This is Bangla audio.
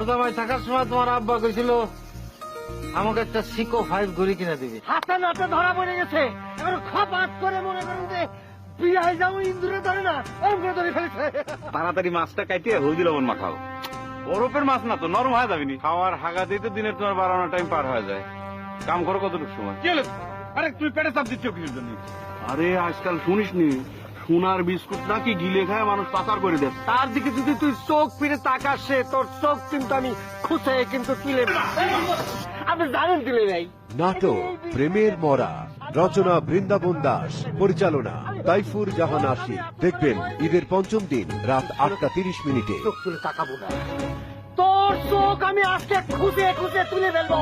বর্ধমায় থাকার সময় তোমার আব্বা কইছিল আমাকে একটা সিকো 5 ঘড়ি কিনে দিবি। হাতে নাতে ধরা পড়ে গেছে, এবার খপাত করে মনে করেন যে বিয়ায় যাও ইন্দুরে ধরে না এরকম করে ধরে ফেলেছে। তাড়াতাড়ি মাছটা কাটিয়ে হলদি লবণ মাখাও। বরফের মাছ না তো, নরম হয়ে যাবেনি। খাওয়ার হাগা দিতে দিনের তোমার বাড়ানোর টাইম পার হয়ে যায়। কাম করো কতটুকু সময়? কি হলো? আরে তুই পেটে চাপ দিচ্ছ কিছুর জন্য? আরে আজকাল শুনিস নি, সোনার বিস্কুট নাকি গিলে খায় মানুষ পাচার করে দেয়। তার দিকে যদি তুই চোখ ফিরে তাকাসে তোর চোখ কিন্তু আমি খুঁজে কিন্তু তুলে আপনি জানেন তুলে নাই। নাটক প্রেমের মরা, রচনা বৃন্দাবন দাস, পরিচালনা তাইফুর জাহান আশিক। দেখবেন ঈদের পঞ্চম দিন রাত 8:30 চোখ তুলে তাকাবো না, তোর চোখ আমি আজকে খুঁজে খুঁজে তুলে ফেলবো।